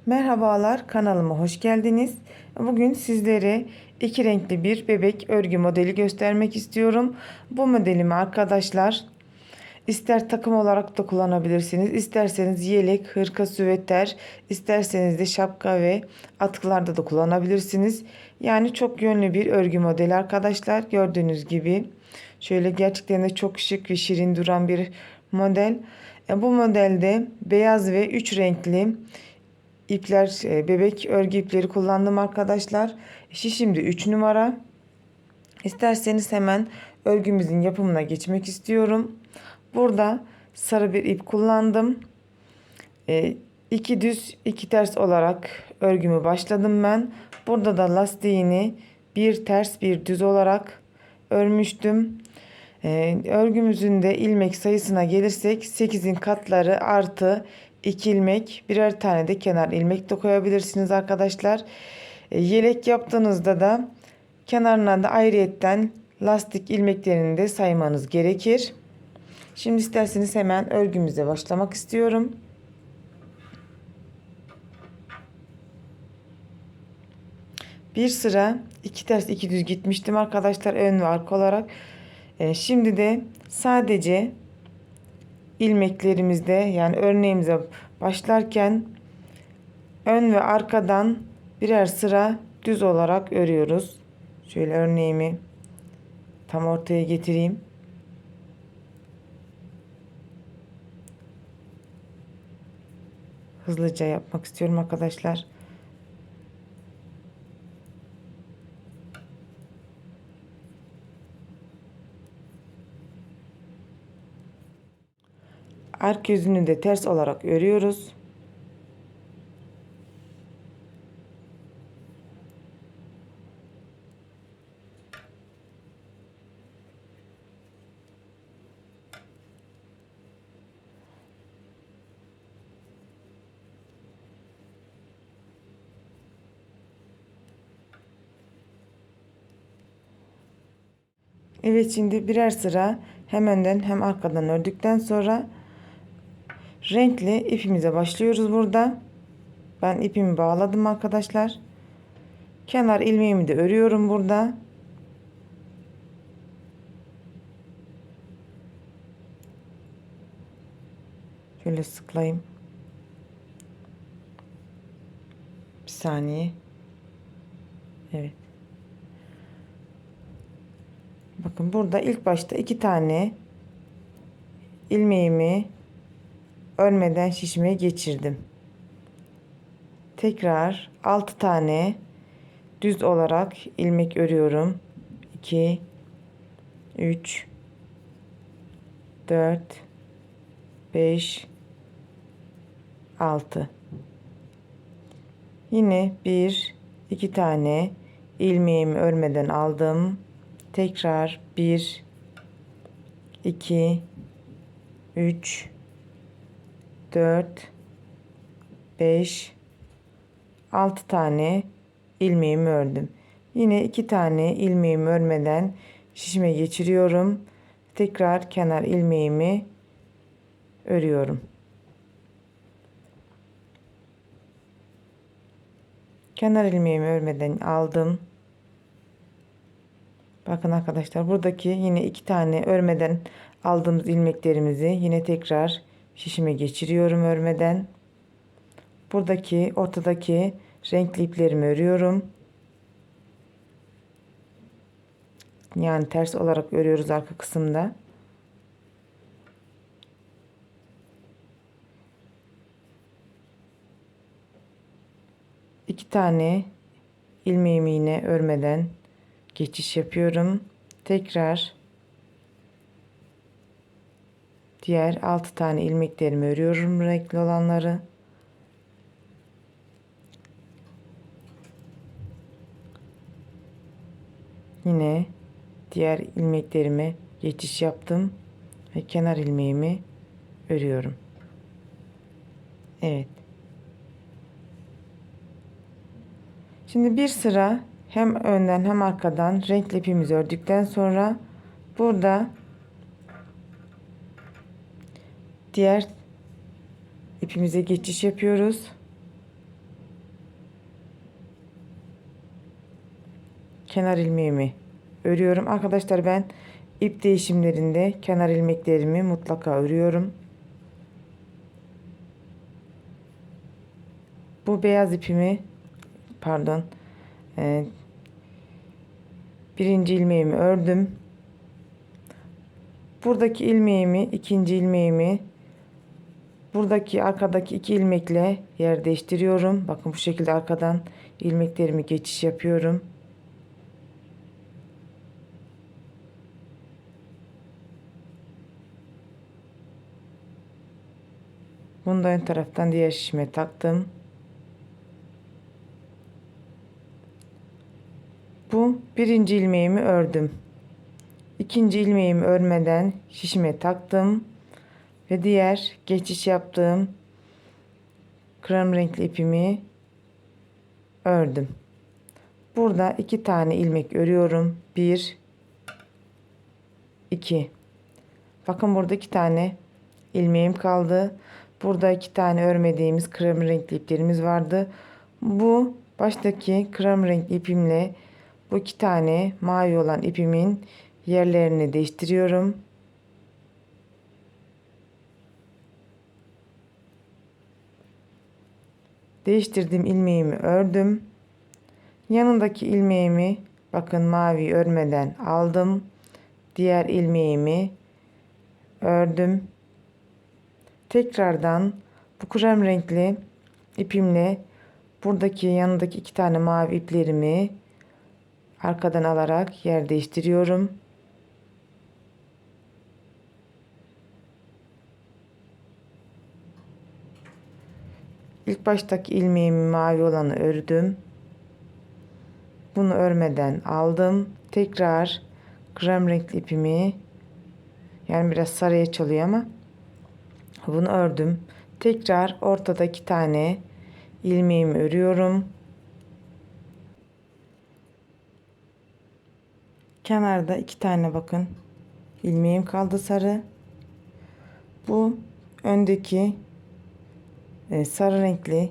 Merhabalar, kanalıma hoş geldiniz. Bugün sizlere iki renkli bir bebek örgü modeli göstermek istiyorum. Bu modelimi arkadaşlar ister takım olarak da kullanabilirsiniz. İsterseniz yelek, hırka, süveter, isterseniz de şapka ve atkılarda da kullanabilirsiniz. Yani çok yönlü bir örgü modeli arkadaşlar. Gördüğünüz gibi şöyle gerçekten de çok şık ve şirin duran bir model. Bu modelde beyaz ve 3 renkli ipler, bebek örgü ipleri kullandım arkadaşlar. Şimdi 3 numara. İsterseniz hemen örgümüzün yapımına geçmek istiyorum. Burada sarı bir ip kullandım. 2 düz 2 ters olarak örgümü başladım ben. Burada da lastiğini bir ters bir düz olarak örmüştüm. Örgümüzün de ilmek sayısına gelirsek 8'in katları artı 2 ilmek, birer tane de kenar ilmek de koyabilirsiniz arkadaşlar. Yelek yaptığınızda da kenarına da ayrıyetten lastik ilmeklerini de saymanız gerekir. Şimdi isterseniz hemen örgümüze başlamak istiyorum. Bir sıra 2 ters 2 düz gitmiştim arkadaşlar, ön ve arka olarak. Şimdi de sadece ilmeklerimizde, yani örneğimize başlarken ön ve arkadan birer sıra düz olarak örüyoruz. Şöyle örneğimi tam ortaya getireyim. Hızlıca yapmak istiyorum arkadaşlar. Arka yüzünü de ters olarak örüyoruz. Evet, şimdi birer sıra hem önden hem arkadan ördükten sonra renkli ipimize başlıyoruz burada. Ben ipimi bağladım arkadaşlar. Kenar ilmeğimi de örüyorum burada. Şöyle sıklayayım. Bir saniye. Evet. Bakın burada ilk başta 2 tane ilmeğimi örmeden şişmeye geçirdim. Tekrar 6 tane düz olarak ilmek örüyorum. 2 3 4 5 6. Yine 1 2 tane ilmeğimi örmeden aldım. Tekrar 1 2 3 4 5 6 tane ilmeğimi ördüm. Yine 2 tane ilmeğimi örmeden şişime geçiriyorum. Tekrar kenar ilmeğimi örüyorum. Kenar ilmeğimi örmeden aldım. Bakın arkadaşlar, buradaki yine 2 tane örmeden aldığımız ilmeklerimizi yine tekrar şişime geçiriyorum örmeden. Buradaki ortadaki renkli iplerimi örüyorum. Yani ters olarak örüyoruz arka kısımda. İki tane ilmeğimi yine örmeden geçiş yapıyorum. Tekrar diğer 6 tane ilmeklerimi örüyorum, renkli olanları. Yine diğer ilmeklerime geçiş yaptım ve kenar ilmeğimi örüyorum. Evet. Şimdi bir sıra hem önden hem arkadan renkli ipimizi ördükten sonra burada diğer ipimize geçiş yapıyoruz. Kenar ilmeğimi örüyorum. Arkadaşlar ben ip değişimlerinde kenar ilmeklerimi mutlaka örüyorum. Bu beyaz ipimi pardon birinci ilmeğimi ördüm. Buradaki ilmeğimi, ikinci ilmeğimi buradaki arkadaki iki ilmekle yer değiştiriyorum. Bakın bu şekilde arkadan ilmeklerimi geçiş yapıyorum. Bunu da ön taraftan diğer şişime taktım. Bu birinci ilmeğimi ördüm. İkinci ilmeğimi örmeden şişime taktım ve diğer geçiş yaptığım krem renkli ipimi ördüm. Burada iki tane ilmek örüyorum. Bir, iki. Bakın burada iki tane ilmeğim kaldı. Burada iki tane örmediğimiz krem renkli iplerimiz vardı. Bu baştaki krem renkli ipimle bu iki tane mavi olan ipimin yerlerini değiştiriyorum. Değiştirdiğim ilmeğimi ördüm. Yanındaki ilmeğimi bakın mavi örmeden aldım. Diğer ilmeğimi ördüm. Tekrardan bu krem renkli ipimle buradaki yanındaki iki tane mavi iplerimi arkadan alarak yer değiştiriyorum. İlk baştaki ilmeğimi mavi olanı ördüm. Bunu örmeden aldım. Tekrar krem renkli ipimi, yani biraz sarıya çalıyor ama bunu ördüm. Tekrar ortada iki tane ilmeğimi örüyorum. Kenarda iki tane bakın ilmeğim kaldı sarı. Bu öndeki sarı renkli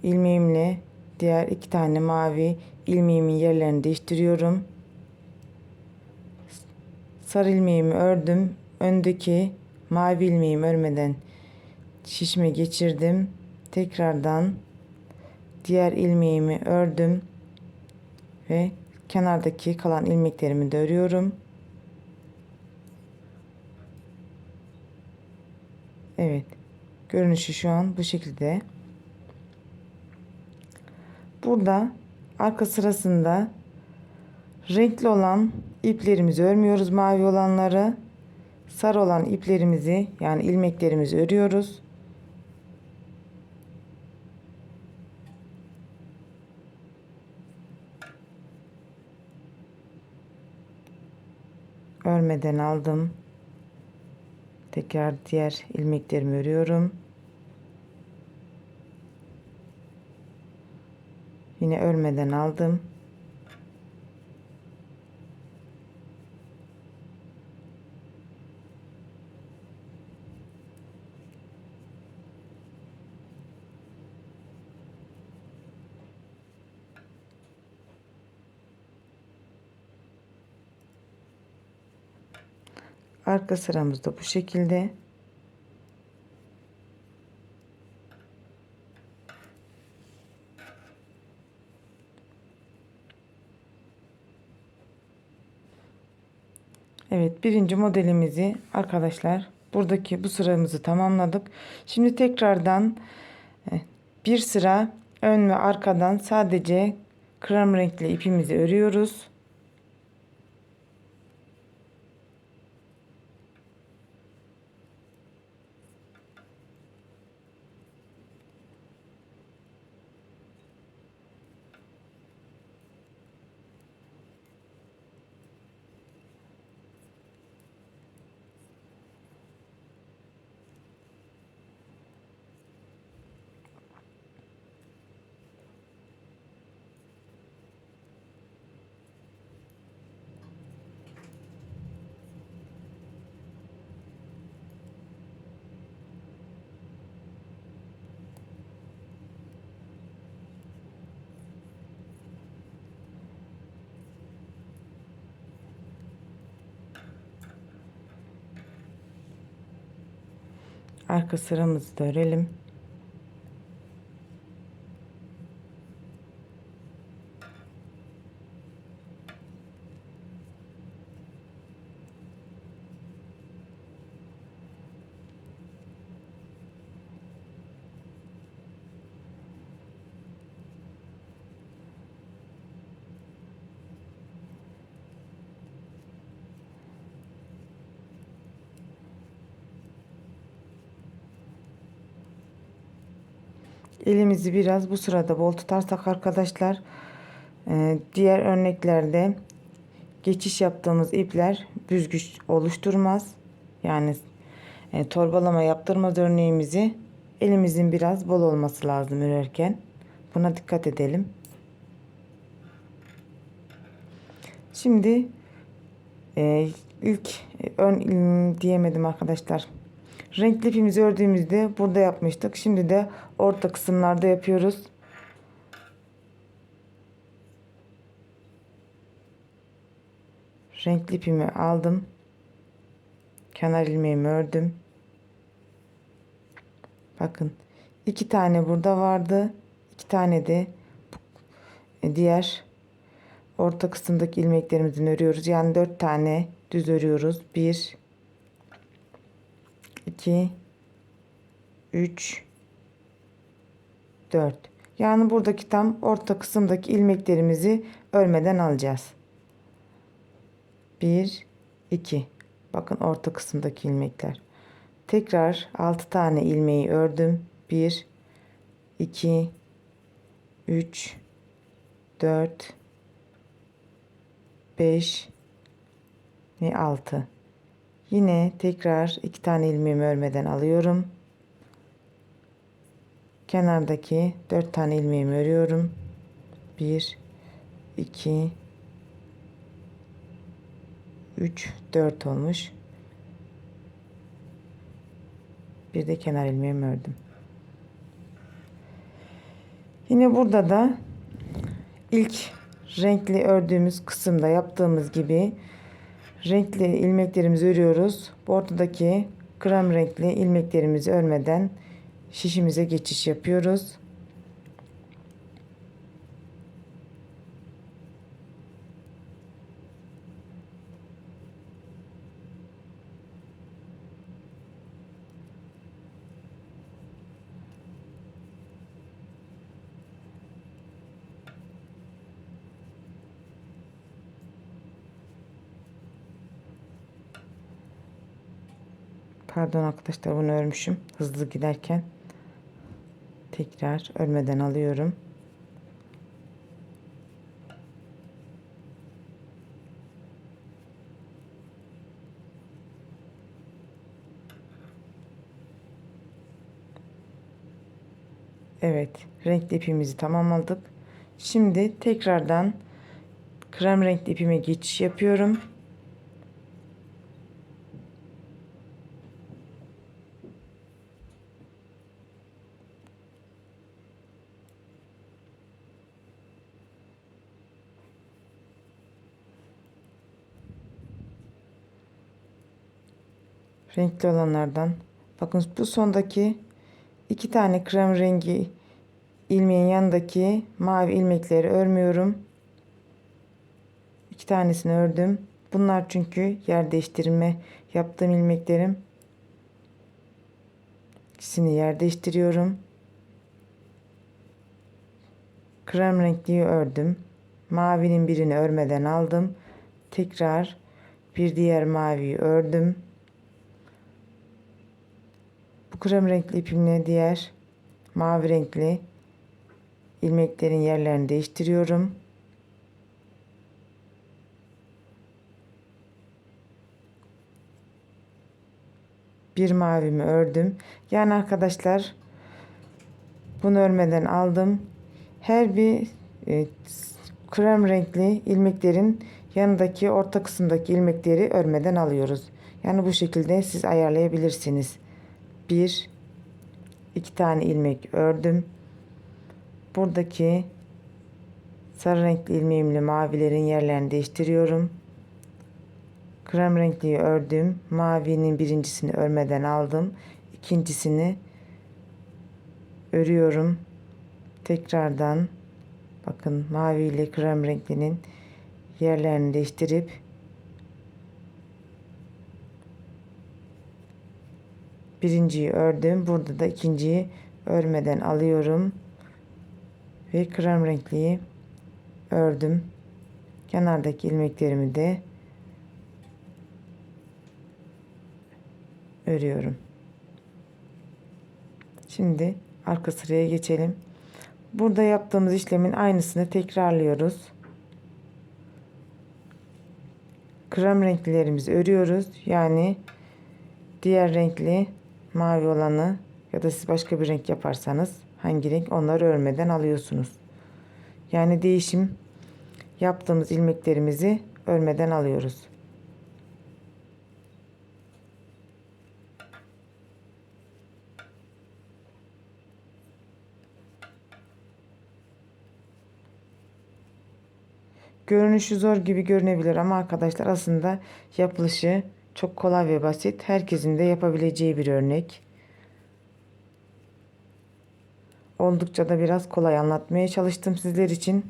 ilmeğimle diğer iki tane mavi ilmeğimin yerlerini değiştiriyorum. Sarı ilmeğimi ördüm. Öndeki mavi ilmeğimi örmeden şişime geçirdim. Tekrardan diğer ilmeğimi ördüm ve kenardaki kalan ilmeklerimi de örüyorum. Evet. Görünüşü şu an bu şekilde. Burada arka sırasında renkli olan iplerimizi örmüyoruz, mavi olanları. Sarı olan iplerimizi, yani ilmeklerimizi örüyoruz. Örmeden aldım. Tekrar diğer ilmeklerimi örüyorum. Yine örmeden aldım. Arka sıramız da bu şekilde. Evet, birinci modelimizi arkadaşlar buradaki bu sıramızı tamamladık. Şimdi tekrardan bir sıra ön ve arkadan sadece krem renkli ipimizi örüyoruz. Arka sıramızı da örelim. Elimizi biraz bu sırada bol tutarsak arkadaşlar, diğer örneklerde geçiş yaptığımız ipler büzgüç oluşturmaz. Yani torbalama yaptırmaz örneğimizi elimizin biraz bol olması lazım örerken. Buna dikkat edelim. Şimdi ilk diyemedim arkadaşlar. Renkli ipimizi ördüğümüzde burada yapmıştık. Şimdi de orta kısımlarda yapıyoruz. Renkli ipimi aldım. Kenar ilmeğimi ördüm. Bakın 2 tane burada vardı. 2 tane de diğer orta kısımdaki ilmeklerimizden örüyoruz. Yani 4 tane düz örüyoruz. 1 2 3 4. Yani buradaki tam orta kısımdaki ilmeklerimizi örmeden alacağız. 1 2. Bakın orta kısımdaki ilmekler. Tekrar 6 tane ilmeği ördüm. 1 2 3 4 5 ve 6. Yine tekrar 2 tane ilmeğimi örmeden alıyorum. Kenardaki 4 tane ilmeğimi örüyorum. 1 2 3 4 olmuş. Bir de kenar ilmeğimi ördüm. Yine burada da ilk renkli ördüğümüz kısımda yaptığımız gibi renkli ilmeklerimizi örüyoruz. Bu ortadaki krem renkli ilmeklerimizi örmeden şişimize geçiş yapıyoruz. Pardon arkadaşlar, bunu örmüşüm hızlı giderken. Tekrar örmeden alıyorum. Evet, renkli ipimizi tamamladık. Şimdi tekrardan krem renkli ipime geçiş yapıyorum. Renkli olanlardan. Bakın bu sondaki 2 tane krem rengi ilmeğin yanındaki mavi ilmekleri örmüyorum. 2 tanesini ördüm. Bunlar çünkü yer değiştirme yaptığım ilmeklerim. İkisini yer değiştiriyorum. Krem renkliyi ördüm. Mavinin birini örmeden aldım. Tekrar bir diğer maviyi ördüm. Bu krem renkli ipimle diğer mavi renkli ilmeklerin yerlerini değiştiriyorum. Bir mavimi ördüm. Yani arkadaşlar, bunu örmeden aldım. Her bir krem renkli ilmeklerin yanındaki orta kısımdaki ilmekleri örmeden alıyoruz. Yani bu şekilde siz ayarlayabilirsiniz. 1 2 tane ilmek ördüm. Buradaki sarı renkli ilmeğimle mavilerin yerlerini değiştiriyorum. Krem renkliyi ördüm. Mavinin birincisini örmeden aldım. ikincisini örüyorum. Tekrardan bakın mavi ile krem renklinin yerlerini değiştirip birinciyi ördüm. Burada da ikinciyi örmeden alıyorum ve krem renkliyi ördüm. Kenardaki ilmeklerimi de örüyorum. Şimdi arka sıraya geçelim. Burada yaptığımız işlemin aynısını tekrarlıyoruz. Krem renklilerimizi örüyoruz. Yani diğer renkli mavi olanı ya da siz başka bir renk yaparsanız hangi renk onları örmeden alıyorsunuz. Yani değişim yaptığımız ilmeklerimizi örmeden alıyoruz. Görünüşü zor gibi görünebilir ama arkadaşlar aslında yapılışı çok kolay ve basit. Herkesin de yapabileceği bir örnek. Oldukça da biraz kolay anlatmaya çalıştım sizler için.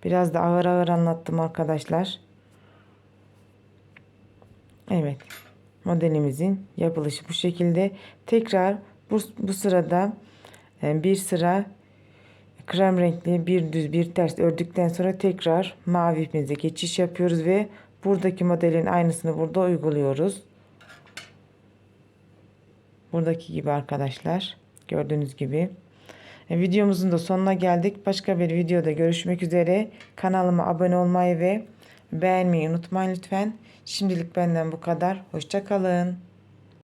Biraz da ağır ağır anlattım arkadaşlar. Evet. Modelimizin yapılışı bu şekilde. Tekrar bu sırada bir sıra krem renkli bir düz bir ters ördükten sonra tekrar mavi ipimize geçiş yapıyoruz ve buradaki modelin aynısını burada uyguluyoruz. Buradaki gibi arkadaşlar. Gördüğünüz gibi. Videomuzun da sonuna geldik. Başka bir videoda görüşmek üzere. Kanalıma abone olmayı ve beğenmeyi unutmayın lütfen. Şimdilik benden bu kadar. Hoşça kalın.